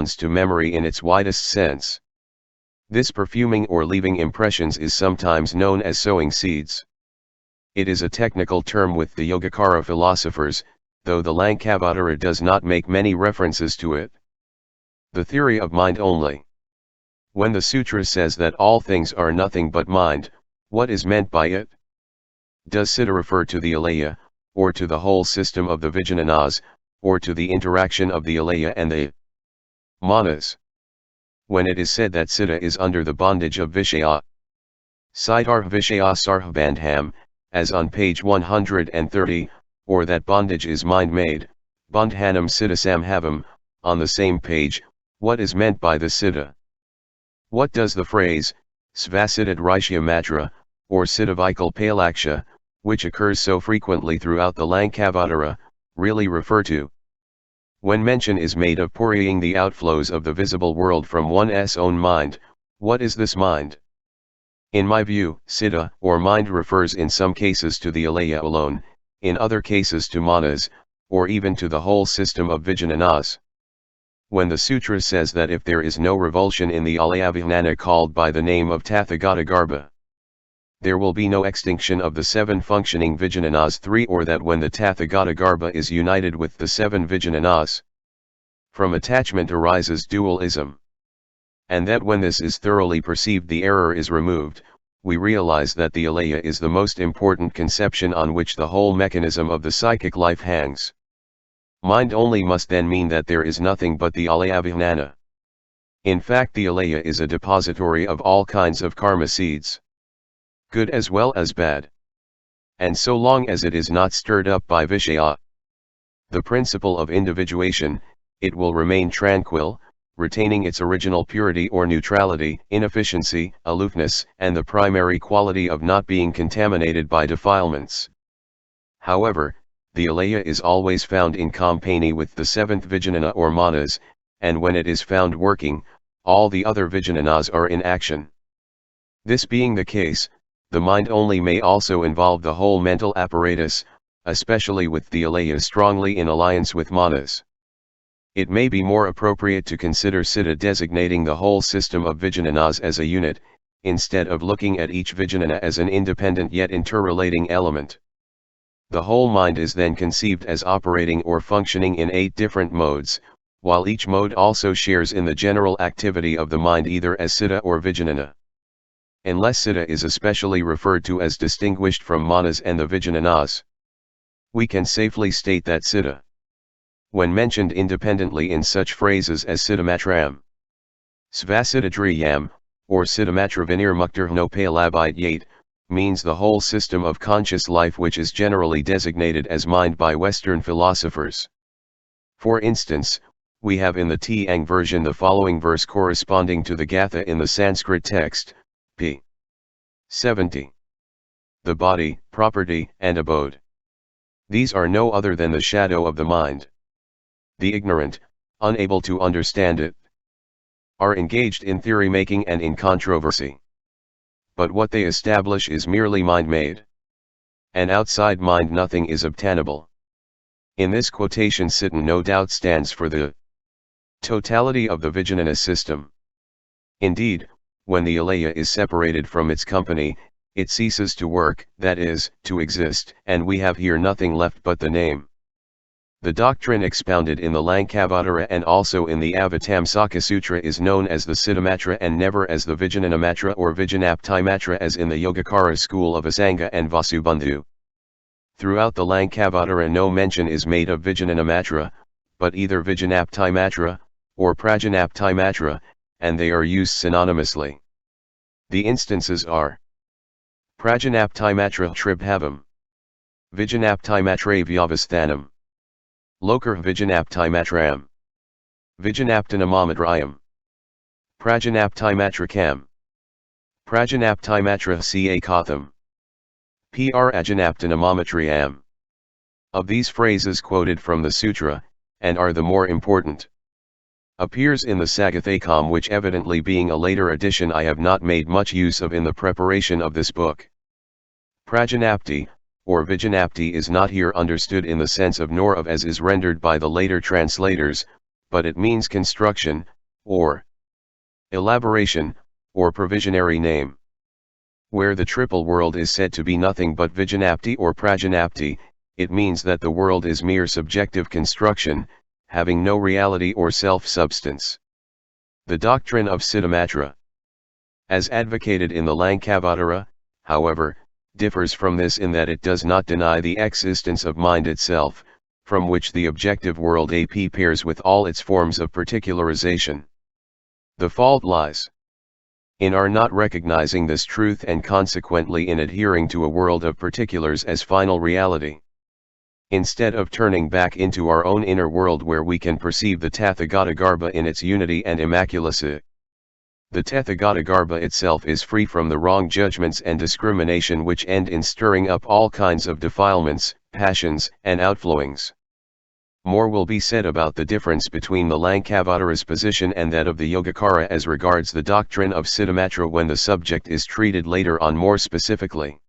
to memory in its widest sense. This perfuming or leaving impressions is sometimes known as sowing seeds. It is a technical term with the Yogacara philosophers, though the Lankavatara does not make many references to it. The theory of mind only. When the Sutra says that all things are nothing but mind, what is meant by it? Does citta refer to the Alaya, or to the whole system of the Vijnanas, or to the interaction of the Alaya and the Manas? When it is said that citta is under the bondage of Vishaya, citarh Vishaya sarhbandham, as on page 130, or that bondage is mind-made, bandhanam citta-sambhavam, on the same page, what is meant by the citta? What does the phrase, svacittad risya matra, or citta-vikal palaksha, which occurs so frequently throughout the Lankavatara, really refer to? When mention is made of puriying the outflows of the visible world from one's own mind, what is this mind? In my view, citta, or mind, refers in some cases to the Alaya alone, in other cases to Manas, or even to the whole system of Vijnanas. When the Sutra says that if there is no revulsion in the Alaya Vijnana called by the name of Tathagata Garbha, there will be no extinction of the 7 functioning Vijnanas 3, or that when the Tathagata Garbha is united with the 7 Vijnanas, from attachment arises dualism. And that when this is thoroughly perceived the error is removed, we realize that the Alaya is the most important conception on which the whole mechanism of the psychic life hangs. Mind only must then mean that there is nothing but the Alaya Vijnana. In fact, the Alaya is a depository of all kinds of karma seeds, good as well as bad. And so long as it is not stirred up by Vishaya, the principle of individuation, it will remain tranquil, retaining its original purity or neutrality, inefficiency, aloofness, and the primary quality of not being contaminated by defilements. However, the Alaya is always found in company with the 7th Vijnana or Manas, and when it is found working, all the other Vijnanas are in action. This being the case, the mind only may also involve the whole mental apparatus, especially with the Alaya strongly in alliance with Manas. It may be more appropriate to consider citta designating the whole system of Vijnanas as a unit, instead of looking at each Vijnana as an independent yet interrelating element. The whole mind is then conceived as operating or functioning in 8 different modes, while each mode also shares in the general activity of the mind either as citta or Vijnana. Unless citta is especially referred to as distinguished from Manas and the Vijnanas, we can safely state that citta, when mentioned independently in such phrases as citta-matram, svacittadriyam, or citta-matra vinirmuktarhnopalabityate, means the whole system of conscious life, which is generally designated as mind by Western philosophers. For instance, we have in the Teitaro version the following verse corresponding to the Gatha in the Sanskrit text, p. 70. The body, property, and abode. These are no other than the shadow of the mind. The ignorant, unable to understand it, are engaged in theory-making and in controversy. But what they establish is merely mind-made. And outside mind nothing is obtainable. In this quotation citta no doubt stands for the totality of the Vijnana system. Indeed, when the Alaya is separated from its company, it ceases to work, that is, to exist, and we have here nothing left but the name. The doctrine expounded in the Lankavatara and also in the Avatamsaka Sutra is known as the citta-matra and never as the Vijnana matra or Vijnapti matra as in the Yogacara school of Asanga and Vasubandhu. Throughout the Lankavatara no mention is made of Vijnana matra, but either Vijnapti matra, or Prajanapti matra, and they are used synonymously. The instances are Prajanapti matra tribhavam, Vijnapti matra vyavasthanam, Lokar Vijnapti matram, Vijnaptanamamadrayam, Prajanapti matrakam, Prajanapti matra katham, Ajanaptanamamatriyam. Of these phrases quoted from the sutra, and are the more important, appears in the Sagathakam, which evidently being a later edition I have not made much use of in the preparation of this book. Prajanapti, or Vijnapti, is not here understood in the sense of nor of as is rendered by the later translators, but it means construction, or elaboration, or provisionary name. Where the triple world is said to be nothing but Vijnapti or Prajanapti, it means that the world is mere subjective construction, having no reality or self-substance. The doctrine of citta-matra, as advocated in the Lankavatara, however, differs from this in that it does not deny the existence of mind itself, from which the objective world pairs with all its forms of particularization. The fault lies in our not recognizing this truth and consequently in adhering to a world of particulars as final reality. Instead of turning back into our own inner world where we can perceive the Tathagatagarbha in its unity and immaculacy. The Tathagatagarbha itself is free from the wrong judgments and discrimination which end in stirring up all kinds of defilements, passions, and outflowings. More will be said about the difference between the Lankavatara's position and that of the Yogacara as regards the doctrine of citta-matra when the subject is treated later on more specifically.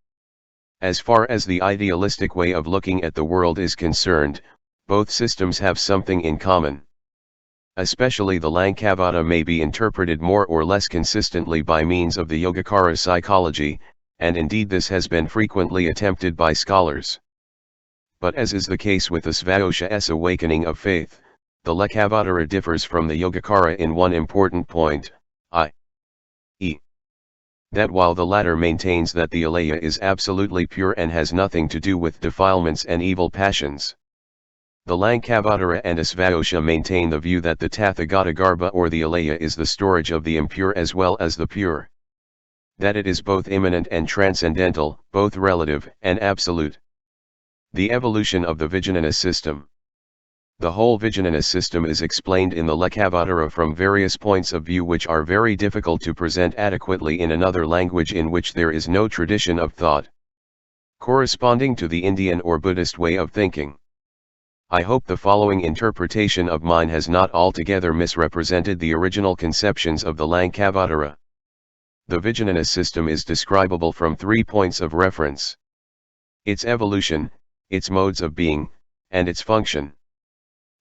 As far as the idealistic way of looking at the world is concerned, both systems have something in common. Especially the Lankavatara may be interpreted more or less consistently by means of the Yogacara psychology, and indeed this has been frequently attempted by scholars. But as is the case with the Svacittad's awakening of faith, the Lankavatara differs from the Yogacara in one important point, i.e. that while the latter maintains that the Alaya is absolutely pure and has nothing to do with defilements and evil passions, the Lankavatara and Svacittad maintain the view that the Tathagatagarbha or the Alaya is the storage of the impure as well as the pure. That it is both immanent and transcendental, both relative and absolute. The evolution of the Vijnanas system. The whole Vijnanas system is explained in the Lankavatara from various points of view which are very difficult to present adequately in another language in which there is no tradition of thought corresponding to the Indian or Buddhist way of thinking. I hope the following interpretation of mine has not altogether misrepresented the original conceptions of the Lankavatara. The Vijnanas system is describable from 3 points of reference: its evolution, its modes of being, and its function.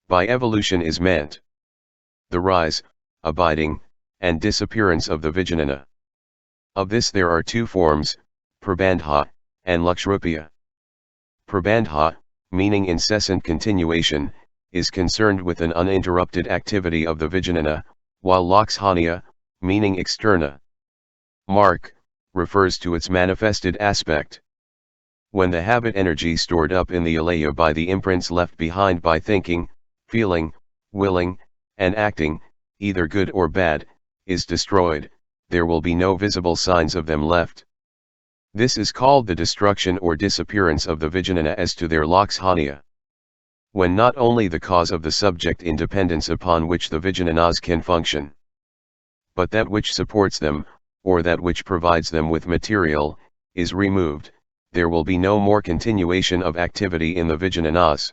By evolution is meant the rise, abiding, and disappearance of the Vijnana. Of this there are 2 forms, prabandha, and lakshrupiya. Prabandha, meaning incessant continuation, is concerned with an uninterrupted activity of the Vijnana, while lakshaniya, meaning externa. Mark, refers to its manifested aspect. When the habit energy stored up in the Alaya by the imprints left behind by thinking, feeling, willing, and acting, either good or bad, is destroyed, there will be no visible signs of them left. This is called the destruction or disappearance of the Vijnana as to their lakshaniya. When not only the cause of the subject independence upon which the Vijnanas can function, but that which supports them, or that which provides them with material, is removed, there will be no more continuation of activity in the Vijnanas.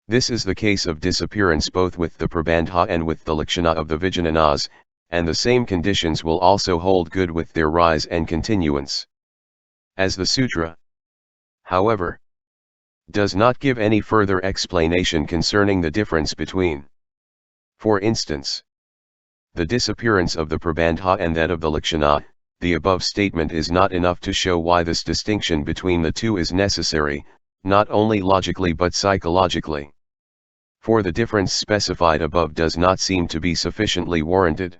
This is the case of disappearance both with the prabandha and with the lakshana of the Vijnanas, and the same conditions will also hold good with their rise and continuance. As the Sutra, however, does not give any further explanation concerning the difference between, for instance, the disappearance of the prabandha and that of the lakshana, the above statement is not enough to show why this distinction between the two is necessary, not only logically but psychologically. For the difference specified above does not seem to be sufficiently warranted.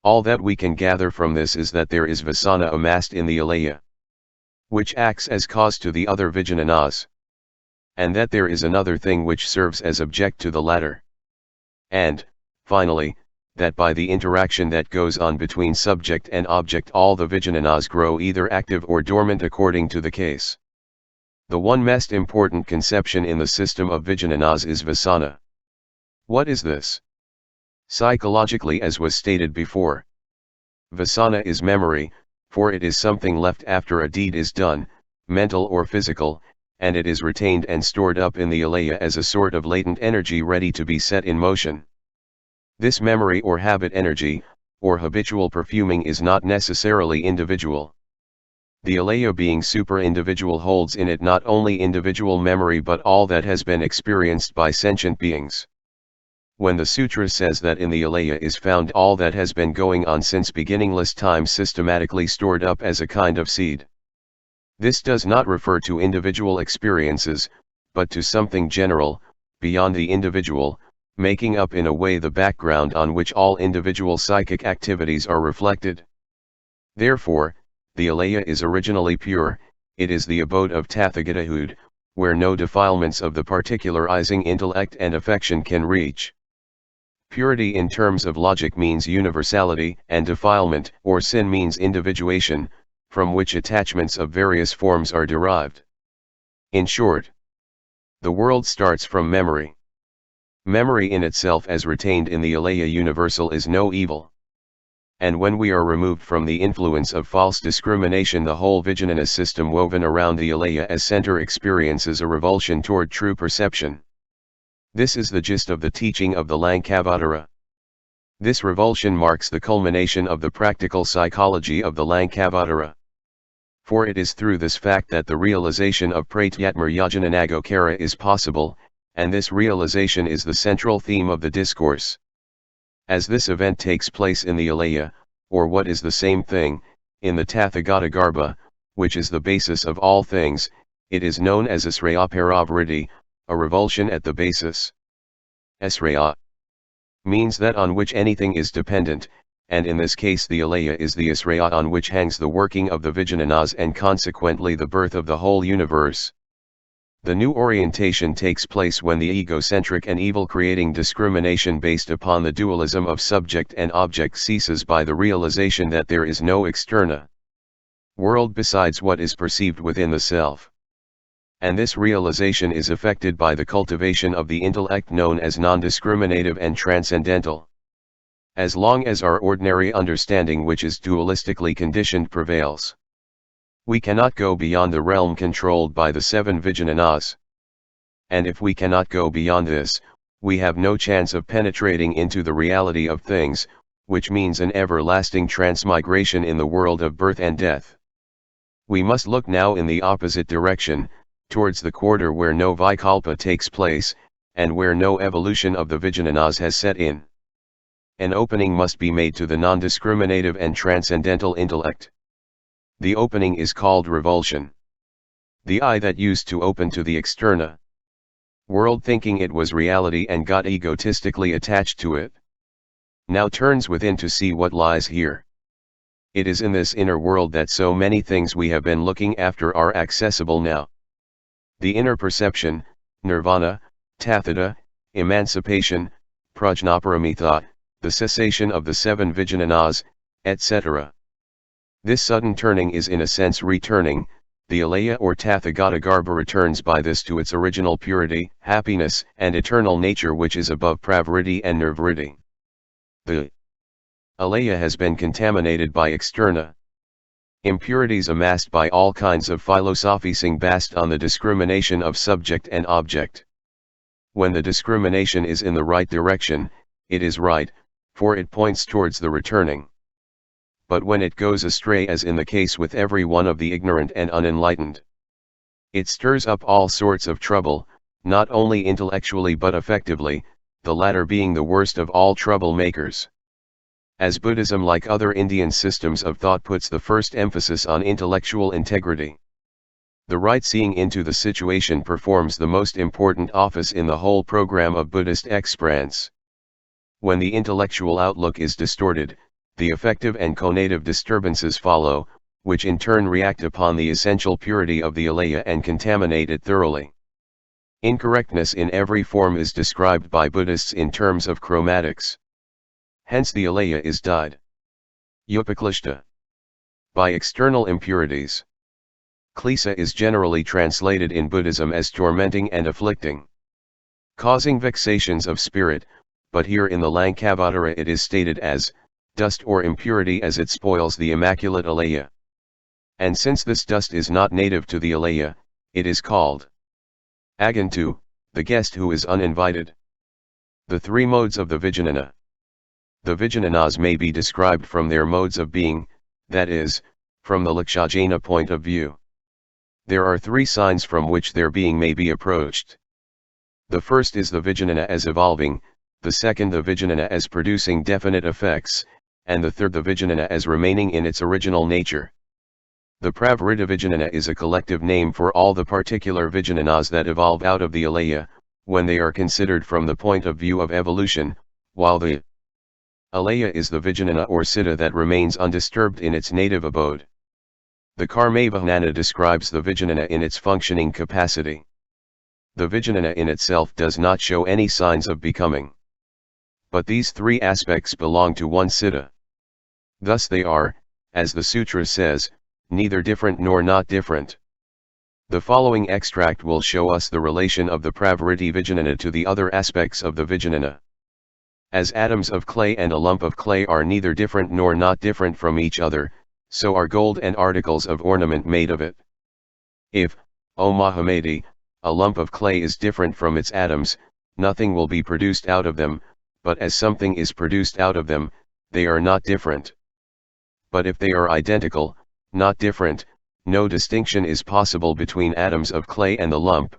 All that we can gather from this is that there is vasana amassed in the Alaya, which acts as cause to the other Vijnanas, and that there is another thing which serves as object to the latter. And, finally, that by the interaction that goes on between subject and object all the Vijnanas grow either active or dormant according to the case. The one most important conception in the system of Vijnanas is vasana. What is this? Psychologically, as was stated before, vasana is memory, for it is something left after a deed is done, mental or physical, and it is retained and stored up in the Alaya as a sort of latent energy ready to be set in motion. This memory or habit energy, or habitual perfuming is not necessarily individual. The Alaya being super-individual holds in it not only individual memory but all that has been experienced by sentient beings. When the Sutra says that in the Alaya is found all that has been going on since beginningless time systematically stored up as a kind of seed. This does not refer to individual experiences, but to something general, beyond the individual, making up in a way the background on which all individual psychic activities are reflected. Therefore, the Alaya is originally pure, it is the abode of Tathagatahud, where no defilements of the particularizing intellect and affection can reach. Purity in terms of logic means universality, and defilement or sin means individuation, from which attachments of various forms are derived. In short, the world starts from memory. Memory in itself as retained in the Alaya universal is no evil. And when we are removed from the influence of false discrimination, the whole Vijnanas system woven around the Alaya as center experiences a revulsion toward true perception. This is the gist of the teaching of the Lankavatara. This revulsion marks the culmination of the practical psychology of the Lankavatara. For it is through this fact that the realization of pratyatmaryajananagokara is possible, and this realization is the central theme of the discourse. As this event takes place in the Alaya, or what is the same thing, in the Tathagata Garbha, which is the basis of all things, it is known as asraya-paravritti, a revulsion at the basis. Asraya means that on which anything is dependent, and in this case the Alaya is the asraya on which hangs the working of the Vijnanas and consequently the birth of the whole universe. The new orientation takes place when the egocentric and evil-creating discrimination based upon the dualism of subject and object ceases by the realization that there is no externa world besides what is perceived within the self. And this realization is effected by the cultivation of the intellect known as non-discriminative and transcendental. As long as our ordinary understanding, which is dualistically conditioned, prevails, we cannot go beyond the realm controlled by the 7 Vijnanas. And if we cannot go beyond this, we have no chance of penetrating into the reality of things, which means an everlasting transmigration in the world of birth and death. We must look now in the opposite direction, towards the quarter where no vikalpa takes place, and where no evolution of the Vijnanas has set in. An opening must be made to the non-discriminative and transcendental intellect. The opening is called revulsion. The eye that used to open to the externa world thinking it was reality and got egotistically attached to it, now turns within to see what lies here. It is in this inner world that so many things we have been looking after are accessible now. The inner perception, nirvana, tathata, emancipation, prajnaparamita, the cessation of the 7 Vijnanas, etc. This sudden turning is in a sense returning, the Alaya or Tathagata Garbha returns by this to its original purity, happiness, and eternal nature, which is above pravritti and nirvritti. The Alaya has been contaminated by externa impurities amassed by all kinds of philosophising based on the discrimination of subject and object. When the discrimination is in the right direction, it is right, for it points towards the returning. But when it goes astray, as in the case with every one of the ignorant and unenlightened, it stirs up all sorts of trouble, not only intellectually but affectively, the latter being the worst of all troublemakers. As Buddhism, like other Indian systems of thought, puts the first emphasis on intellectual integrity, the right seeing into the situation performs the most important office in the whole program of Buddhist experience. When the intellectual outlook is distorted, the affective and conative disturbances follow, which in turn react upon the essential purity of the Alaya and contaminate it thoroughly. Incorrectness in every form is described by Buddhists in terms of chromatics. Hence the Alaya is dyed upaklishta by external impurities. Klesa is generally translated in Buddhism as tormenting and afflicting, causing vexations of spirit, but here in the Lankavatara it is stated as dust or impurity, as it spoils the immaculate Alaya. And since this dust is not native to the Alaya, it is called agantu, the guest who is uninvited. The 3 modes of the Vijnana. The Vijnanas may be described from their modes of being, that is, from the Lakshajana point of view. There are 3 signs from which their being may be approached. The first is the Vijnana as evolving, the second the Vijnana as producing definite effects, and the third the Vijnana as remaining in its original nature. The Pravarita Vijnana is a collective name for all the particular Vijnanas that evolve out of the Alaya, when they are considered from the point of view of evolution, while the Alaya is the Vijnana or citta that remains undisturbed in its native abode. The Karma-Vijnana describes the Vijnana in its functioning capacity. The Vijnana in itself does not show any signs of becoming. But these three aspects belong to one citta. Thus they are, as the Sutra says, neither different nor not different. The following extract will show us the relation of the Pravariti Vijnana to the other aspects of the Vijnana. As atoms of clay and a lump of clay are neither different nor not different from each other, so are gold and articles of ornament made of it. If, O Mahamedi, a lump of clay is different from its atoms, nothing will be produced out of them, but as something is produced out of them, they are not different. But if they are identical, not different, no distinction is possible between atoms of clay and the lump.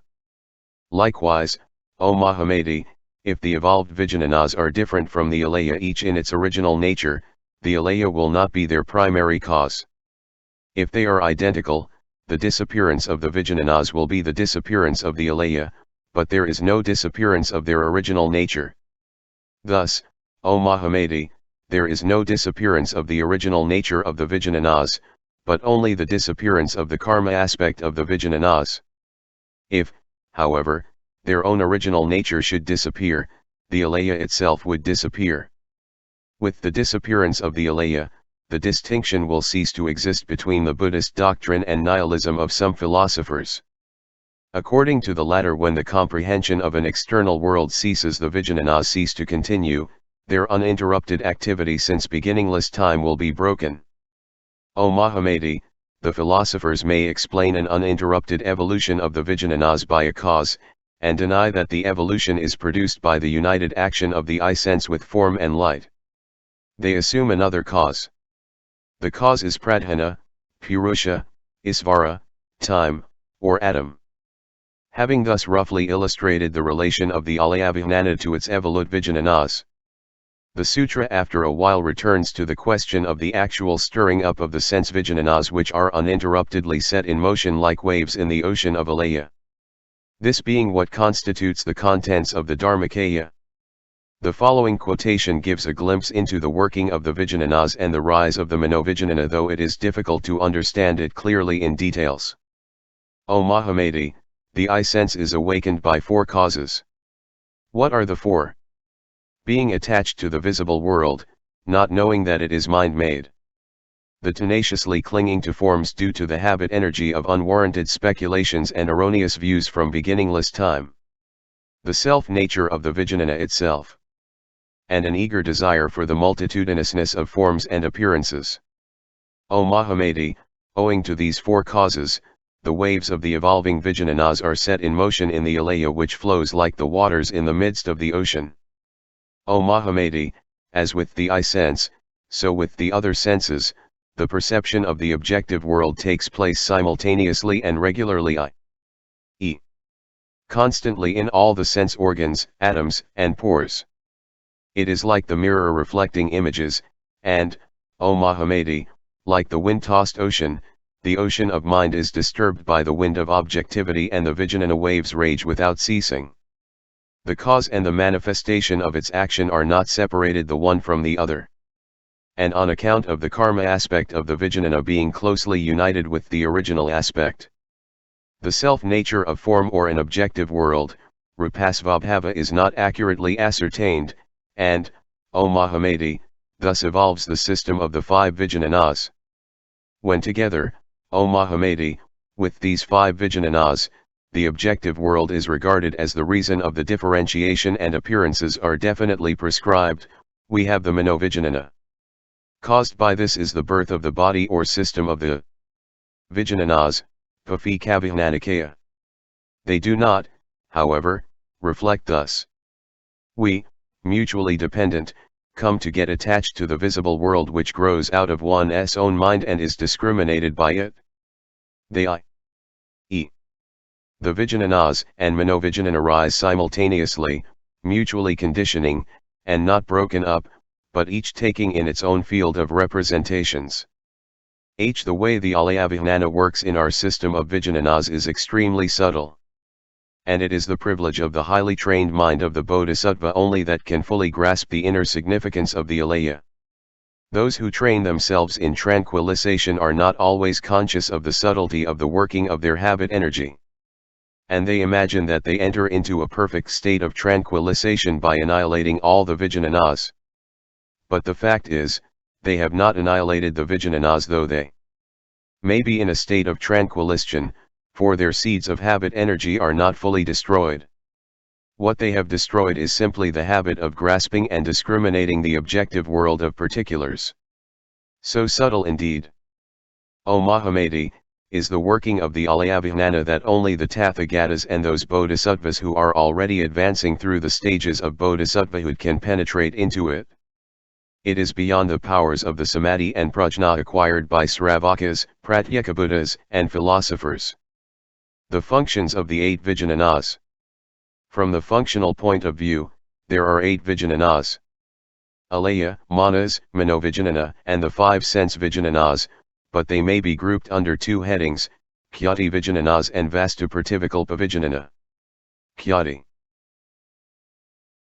Likewise, O Mahamedi, if the evolved Vijnanas are different from the Alaya each in its original nature, the Alaya will not be their primary cause. If they are identical, the disappearance of the Vijnanas will be the disappearance of the Alaya, but there is no disappearance of their original nature. Thus, O Mahamedi, there is no disappearance of the original nature of the Vijnanas, but only the disappearance of the karma aspect of the Vijnanas. If, however, their own original nature should disappear, the Alaya itself would disappear. With the disappearance of the Alaya, the distinction will cease to exist between the Buddhist doctrine and nihilism of some philosophers. According to the latter, when the comprehension of an external world ceases, the Vijnanas cease to continue, their uninterrupted activity since beginningless time will be broken. O Mahamedi, the philosophers may explain an uninterrupted evolution of the Vijnanas by a cause, and deny that the evolution is produced by the united action of the eye sense with form and light. They assume another cause. The cause is pradhana, purusha, isvara, time, or atom. Having thus roughly illustrated the relation of the Alaya Vijnana to its evolute Vijnanas, the sutra after a while returns to the question of the actual stirring up of the sense Vijnanas, which are uninterruptedly set in motion like waves in the ocean of Alaya. This being what constitutes the contents of the Dharmakaya. The following quotation gives a glimpse into the working of the Vijnanas and the rise of the Manovijnana, though it is difficult to understand it clearly in details. O Mahamedi, the eye sense is awakened by four causes. What are the four? Being attached to the visible world, not knowing that it is mind-made. The tenaciously clinging to forms due to the habit energy of unwarranted speculations and erroneous views from beginningless time. The self-nature of the Vijnana itself. And an eager desire for the multitudinousness of forms and appearances. O Mahamedi, owing to these four causes, the waves of the evolving Vijnanas are set in motion in the Alaya, which flows like the waters in the midst of the ocean. O Mahamedi, as with the eye sense, so with the other senses, the perception of the objective world takes place simultaneously and regularly, i.e., constantly in all the sense organs, atoms, and pores. It is like the mirror reflecting images, and, O Mahamedi, like the wind-tossed ocean, the ocean of mind is disturbed by the wind of objectivity, and the Vijnana waves rage without ceasing. The cause and the manifestation of its action are not separated the one from the other. And on account of the karma aspect of the Vijnana being closely united with the original aspect, the self-nature of form or an objective world, rupasvabhava, is not accurately ascertained, and, O Mahamedi, thus evolves the system of the five Vijnanas. When together, O Mahamedi, with these five Vijnanas, the objective world is regarded as the reason of the differentiation and appearances are definitely prescribed, we have the Manovijnana. Caused by this is the birth of the body or system of the Vijnanas, Pafikavijnanakaya. They do not, however, reflect thus. We, mutually dependent, come to get attached to the visible world which grows out of one's own mind and is discriminated by it. They i.e., the Vijnanas and Manovijnana arise simultaneously, mutually conditioning, and not broken up, but each taking in its own field of representations. The way the Alaya Vijnana works in our system of Vijnanas is extremely subtle. And it is the privilege of the highly trained mind of the Bodhisattva only that can fully grasp the inner significance of the Alaya. Those who train themselves in tranquilization are not always conscious of the subtlety of the working of their habit energy. And they imagine that they enter into a perfect state of tranquilization by annihilating all the Vijnanas. But the fact is, they have not annihilated the Vijnanas, though they may be in a state of tranquilization, for their seeds of habit energy are not fully destroyed. What they have destroyed is simply the habit of grasping and discriminating the objective world of particulars. So subtle indeed, O Mahamati, is the working of the Alaya Vijnana that only the Tathagatas and those bodhisattvas who are already advancing through the stages of bodhisattvahood can penetrate into it. It is beyond the powers of the samadhi and prajna acquired by Sravakas, Pratyekabuddhas, and philosophers. The functions of the 8 Vijnanas. From the functional point of view, there are 8 Vijnanas: Alaya, Manas, Manovijnana, and the 5 sense Vijnanas, but they may be grouped under 2 headings, Khyati Vijnanas and Vastu Prativikalpa Vijnana. Khyati